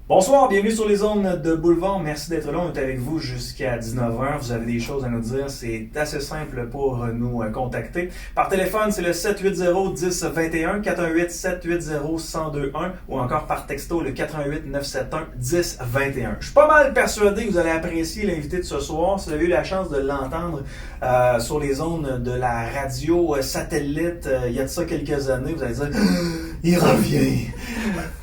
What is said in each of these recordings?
Bonsoir, bienvenue sur les ondes de Boulevard. Merci d'être là. On est avec vous jusqu'à 19h. Vous avez des choses à nous dire. C'est assez simple pour nous contacter. Par téléphone, c'est le 780-1021, 418-780-1021 ou encore par texto, le 418-971-1021. Je suis pas mal persuadé que vous allez apprécier l'invité de ce soir. Si vous avez eu la chance de l'entendre sur les ondes de la radio satellite il y a de ça quelques années, vous allez dire « Il revient ».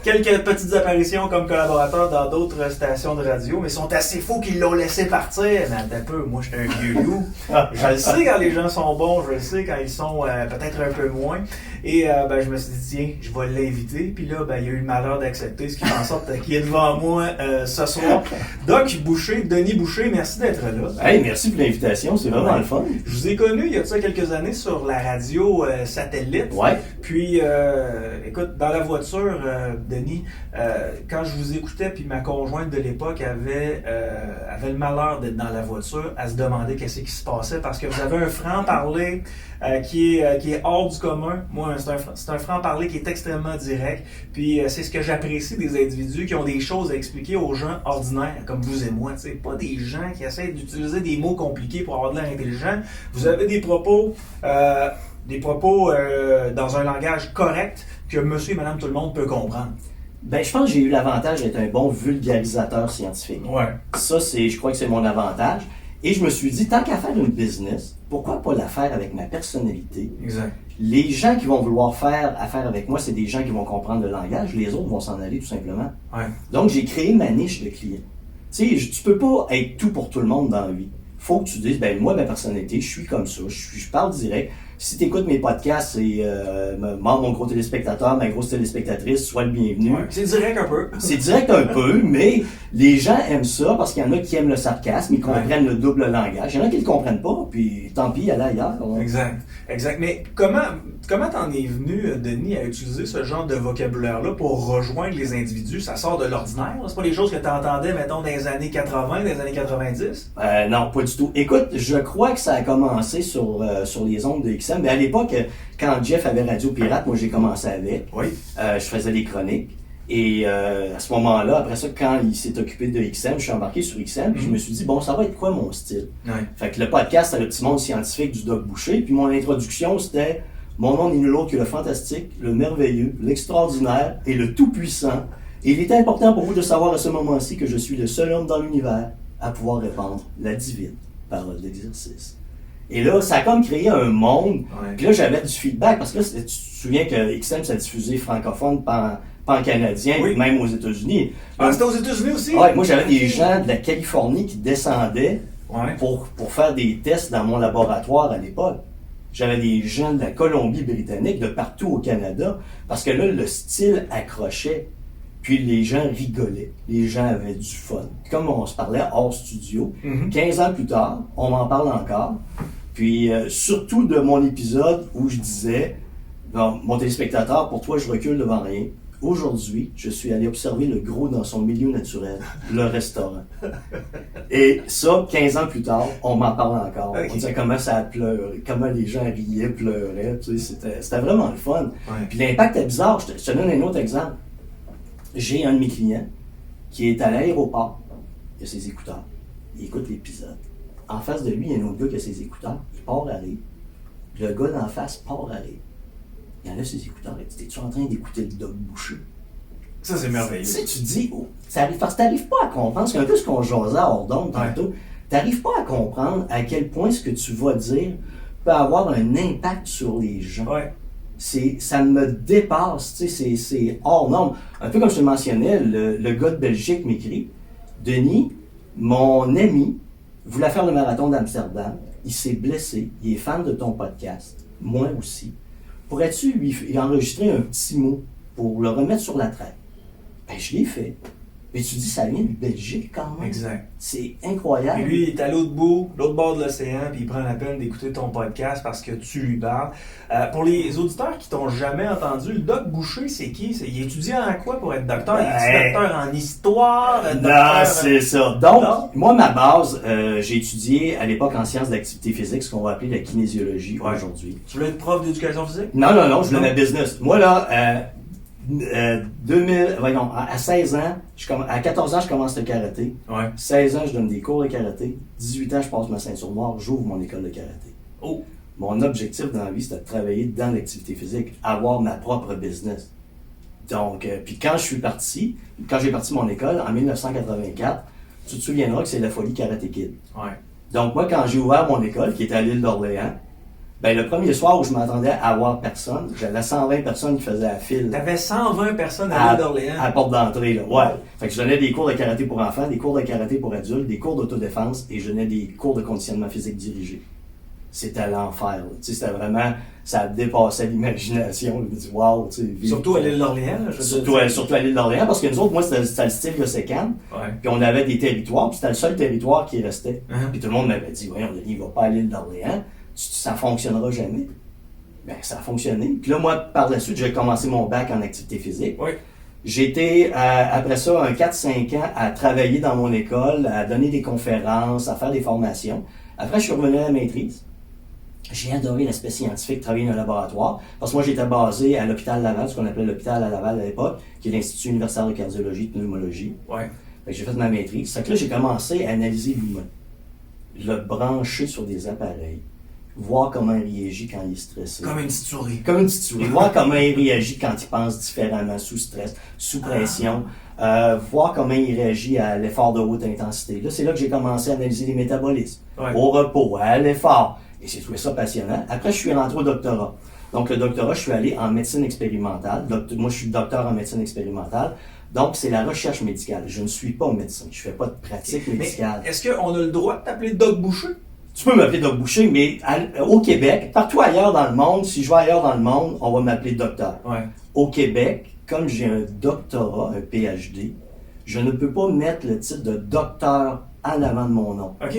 Quelques petites apparitions comme collaborateur dans d'autres stations de radio, mais ils sont assez fous qu'ils l'ont laissé partir. Mais attends un peu, moi je suis un vieux loup. Je le sais quand les gens sont bons, je le sais quand ils sont peut-être un peu moins. Et je me suis dit, tiens, je vais l'inviter. Puis là, il y a eu le malheur d'accepter, ce qui fait en sorte qu'il est devant moi ce soir. Doc Boucher, Denis Boucher, merci d'être là. Hey, merci pour l'invitation, c'est vraiment le fun. Je vous ai connu il y a de ça quelques années sur la radio satellite. Ouais. Puis, écoute, dans la voiture, Denis, quand je vous écoutais, puis ma conjointe de l'époque avait le malheur d'être dans la voiture, à se demander qu'est-ce qui se passait, parce que vous avez un franc-parler qui est hors du commun. Moi, c'est un franc-parler qui est extrêmement direct. Puis, c'est ce que j'apprécie des individus qui ont des choses à expliquer aux gens ordinaires, comme vous et moi. T'sais, pas des gens qui essaient d'utiliser des mots compliqués pour avoir de l'air intelligent. Vous avez des propos dans un langage correct que monsieur et madame tout le monde peut comprendre. Ben, je pense que j'ai eu l'avantage d'être un bon vulgarisateur scientifique. Ouais. Ça, je crois que c'est mon avantage. Et je me suis dit, tant qu'à faire une business, pourquoi pas la faire avec ma personnalité? Exact. Les gens qui vont vouloir faire affaire avec moi, c'est des gens qui vont comprendre le langage. Les autres vont s'en aller tout simplement. Ouais. Donc, j'ai créé ma niche de clients. Tu sais, tu peux pas être tout pour tout le monde dans la vie. Faut que tu dises, ben moi, ma personnalité, je suis comme ça, je parle direct. Si tu écoutes mes podcasts, c'est mon gros téléspectateur, ma grosse téléspectatrice, sois le bienvenu. Ouais, c'est direct un peu. C'est direct un peu, mais les gens aiment ça parce qu'il y en a qui aiment le sarcasme, ils comprennent le double langage. Il y en a qui ne le comprennent pas, puis tant pis, allez ailleurs. Hein. Exact. Mais comment t'en es venu, Denis, à utiliser ce genre de vocabulaire-là pour rejoindre les individus? Ça sort de l'ordinaire? C'est pas les choses que tu entendais, mettons, dans les années 80, dans les années 90? Non, pas du tout. Écoute, je crois que ça a commencé sur les ondes de XM. Mais à l'époque, quand Jeff avait Radio Pirate, moi j'ai commencé avec. Oui. Je faisais des chroniques. Et à ce moment-là, après ça, quand il s'est occupé de XM, je suis embarqué sur XM. Puis je me suis dit, bon, ça va être quoi mon style? Ouais. Fait que le podcast, c'est le petit monde scientifique du Doc Boucher. Puis mon introduction, c'était mon nom n'est nul autre que le fantastique, le merveilleux, l'extraordinaire et le tout-puissant. Et il était important pour vous de savoir à ce moment-ci que je suis le seul homme dans l'univers à pouvoir répandre la divine parole d'exercice. Et là, ça a comme créé un monde. Ouais. Puis là, j'avais du feedback parce que là, tu te souviens que XM, ça diffusé francophone, pan-canadien, Oui. même aux États-Unis. C'était aux États-Unis aussi? Ouais, moi, j'avais des gens de la Californie qui descendaient Ouais. pour faire des tests dans mon laboratoire à l'époque. J'avais des gens de la Colombie-Britannique, de partout au Canada, parce que là, le style accrochait. Puis les gens rigolaient, les gens avaient du fun. Comme on se parlait hors studio, 15 ans plus tard, on m'en parle encore. Puis surtout de mon épisode où je disais, bon, mon téléspectateur, pour toi, je recule devant rien. Aujourd'hui, je suis allé observer le gros dans son milieu naturel, le restaurant. Et ça, 15 ans plus tard, on m'en parle encore. Okay. On disait comment ça a pleuré, comment les gens riaient, pleuraient. Tu sais, c'était vraiment le fun. Ouais. Puis l'impact est bizarre. Je te donne un autre exemple. J'ai un de mes clients qui est à l'aéroport, il a ses écouteurs, il écoute l'épisode. En face de lui, il y a un autre gars qui a ses écouteurs, il part à rire. Le gars d'en face part à rire. Il enlève ses écouteurs et dit, t'es-tu en train d'écouter le Doc Boucher? Ça, c'est merveilleux. Tu sais, tu dis, oh, ça arrive, parce que t'arrives pas à comprendre, c'est un peu ce qu'on jasait à Ordonne tantôt, t'arrives pas à comprendre à quel point ce que tu vas dire peut avoir un impact sur les gens. Ouais. Ça me dépasse, tu sais, c'est hors norme. Un peu comme je te mentionnais, le gars de Belgique m'écrit, Denis, mon ami voulait faire le marathon d'Amsterdam, il s'est blessé, il est fan de ton podcast, moi aussi. Pourrais-tu lui enregistrer un petit mot pour le remettre sur la traite? Ben, je l'ai fait. Mais tu dis, ça vient de Belgique quand même. Exact. C'est incroyable. Puis lui, il est à l'autre bout, l'autre bord de l'océan, puis il prend la peine d'écouter ton podcast parce que tu lui parles. Pour les auditeurs qui t'ont jamais entendu, le Doc Boucher, c'est qui? Il étudie en quoi pour être docteur? Il est docteur en histoire? Non, c'est ça. Donc, moi, ma base, j'ai étudié à l'époque en sciences d'activité physique, ce qu'on va appeler la kinésiologie aujourd'hui. Tu voulais être prof d'éducation physique? Non, je voulais ma business. Moi, là, À 16 ans, à 14 ans, je commence le karaté. Ouais. 16 ans, je donne des cours de karaté. 18 ans, je passe ma ceinture noire, j'ouvre mon école de karaté. Oh! Mon objectif dans la vie, c'était de travailler dans l'activité physique, avoir ma propre business. Donc, puis quand j'ai parti mon école en 1984, tu te souviendras que c'est la folie Karaté Kid. Ouais. Donc, moi, quand j'ai ouvert mon école, qui était à l'île d'Orléans, ben, le premier soir où je m'attendais à avoir personne, j'avais 120 personnes qui faisaient la file. T'avais 120 personnes à l'île d'Orléans? À la porte d'entrée, là. Ouais. Fait que je donnais des cours de karaté pour enfants, des cours de karaté pour adultes, des cours d'autodéfense et je donnais des cours de conditionnement physique dirigé. C'était l'enfer, là. Tu sais, c'était vraiment, ça dépassait l'imagination. Je me dis, wow, tu sais. Surtout à l'île d'Orléans, là, surtout à l'île d'Orléans, parce que nous autres, moi, c'était le style Yosekan. Ouais. Puis on avait des territoires, puis c'était le seul territoire qui restait. Uh-huh. Puis tout le monde m'avait dit, voyons, Denis, il va pas à l'île d'Orléans, ça fonctionnera jamais. Ben, ça a fonctionné. Puis là, moi, par la suite, j'ai commencé mon bac en activité physique. Oui. J'ai été, après ça, un 4-5 ans à travailler dans mon école, à donner des conférences, à faire des formations. Après, je suis revenu à la maîtrise. J'ai adoré l'aspect scientifique, travailler dans un laboratoire, parce que moi, j'étais basé à l'hôpital Laval, ce qu'on appelait l'hôpital à Laval à l'époque, qui est l'Institut universitaire de cardiologie et de pneumologie. Ouais. Fait que j'ai fait ma maîtrise. C'est que là, j'ai commencé à analyser l'humain, le brancher sur des appareils, voir comment il réagit quand il est stressé. Comme une petite souris. Comme une petite souris. Voir comment il réagit quand il pense différemment, sous stress, sous pression. Voir comment il réagit à l'effort de haute intensité. Là, c'est là que j'ai commencé à analyser les métabolismes. Ouais. Au repos, à l'effort. Et j'ai trouvé ça passionnant. Après, je suis rentré au doctorat. Donc, le doctorat, je suis allé en médecine expérimentale. Moi, je suis docteur en médecine expérimentale. Donc, c'est la recherche médicale. Je ne suis pas médecin. Je ne fais pas de pratique médicale. Mais est-ce qu'on a le droit de t'appeler Doc Boucher? Tu peux m'appeler Doc Boucher, mais au Québec, partout ailleurs dans le monde, si je vais ailleurs dans le monde, on va m'appeler docteur. Ouais. Au Québec, comme j'ai un doctorat, un PhD, je ne peux pas mettre le titre de docteur en avant de mon nom. OK.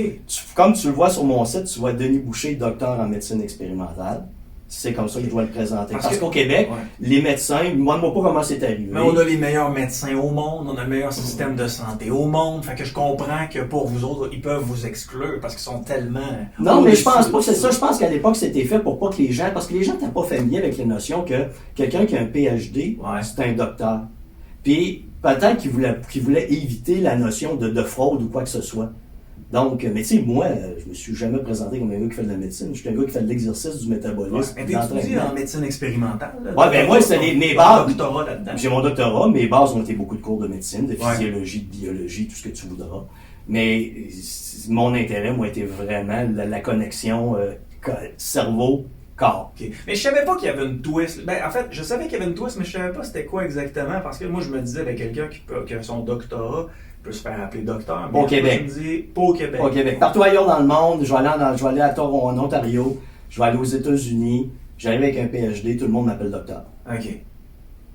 Comme tu le vois sur mon site, tu vois Denis Boucher, docteur en médecine expérimentale. C'est comme ça que je dois le présenter. Parce qu'au Québec, les médecins, moi, je ne sais pas comment c'est arrivé. Mais on a les meilleurs médecins au monde, on a le meilleur système de santé au monde. Fait que je comprends que pour vous autres, ils peuvent vous exclure parce qu'ils sont tellement... Non, mais je pense pas que c'est ça. Je pense qu'à l'époque, c'était fait pour pas que les gens... Parce que les gens n'étaient pas familiers avec les notions que quelqu'un qui a un PhD, c'est un docteur. Puis, peut-être qu'il voulait éviter la notion de fraude ou quoi que ce soit. Donc, mais tu sais, moi, je me suis jamais présenté comme un gars qui fait de la médecine. Je suis un gars qui fait de l'exercice du métabolisme. Mais t'étudies en médecine expérimentale. Ouais, ben moi, c'est mes bases. Doctorat là-dedans. J'ai mon doctorat. Mes bases ont été beaucoup de cours de médecine, de physiologie, de biologie, tout ce que tu voudras. Mais mon intérêt, moi, était vraiment la connexion cerveau-corps. Okay. Mais je savais pas qu'il y avait une twist. Ben, en fait, je savais qu'il y avait une twist, mais je savais pas c'était quoi exactement. Parce que moi, je me disais, ben, quelqu'un qui a son doctorat peut se faire appeler docteur. Mais au Québec. Je me dis, pas au Québec. Au Québec. Partout ailleurs dans le monde, je vais aller à Toronto, en Ontario, je vais aller aux États-Unis, j'arrive avec un PhD, tout le monde m'appelle docteur. OK.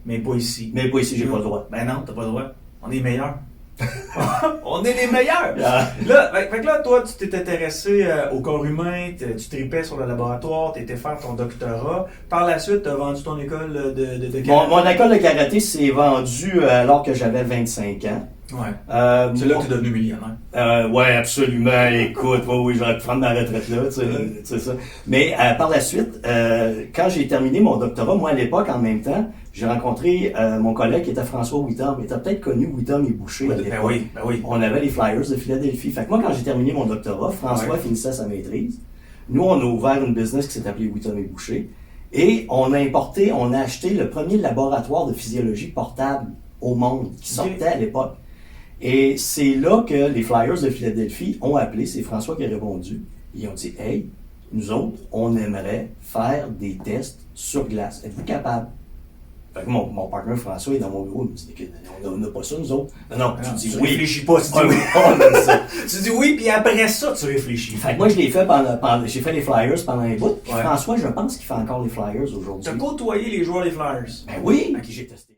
Mais pas ici. Mais pas ici, j'ai pas le droit. Ben non, t'as pas le droit. On est meilleurs. On est les meilleurs! Là, fait que là, toi, tu t'es intéressé au corps humain, tu tripais sur le laboratoire, tu étais faire ton doctorat. Par la suite, tu as vendu ton école de karaté. Mon école de karaté s'est vendue alors que j'avais 25 ans. Ouais. C'est là que tu es devenu millionnaire. Ouais, absolument. Écoute, oui, j'aurais pu prendre ma retraite là, tu sais ça. Mais par la suite, quand j'ai terminé mon doctorat, moi à l'époque, en même temps, j'ai rencontré mon collègue qui était François Wittom. Il était peut-être connu, Wittom et Boucher à l'époque. Ben oui. On avait les Flyers de Philadelphie. Fait que moi, quand j'ai terminé mon doctorat, François finissait sa maîtrise. Nous, on a ouvert une business qui s'est appelée Wittom et Boucher. Et on a acheté le premier laboratoire de physiologie portable au monde qui sortait à l'époque. Et c'est là que les Flyers de Philadelphie ont appelé, c'est François qui a répondu. Ils ont dit, hey, nous autres, on aimerait faire des tests sur glace. Êtes-vous capable? Fait que mon partenaire François est dans mon bureau, il me dit, on n'a pas ça, nous autres. Non, tu dis oui. Tu réfléchis pas, tu dis oui. On a ça. Tu dis oui, puis après ça, tu réfléchis. Fait que moi, je l'ai fait j'ai fait les Flyers pendant un bout. Puis François, je pense qu'il fait encore les Flyers aujourd'hui. Tu as côtoyé les joueurs des Flyers? Ben oui. À qui j'ai testé.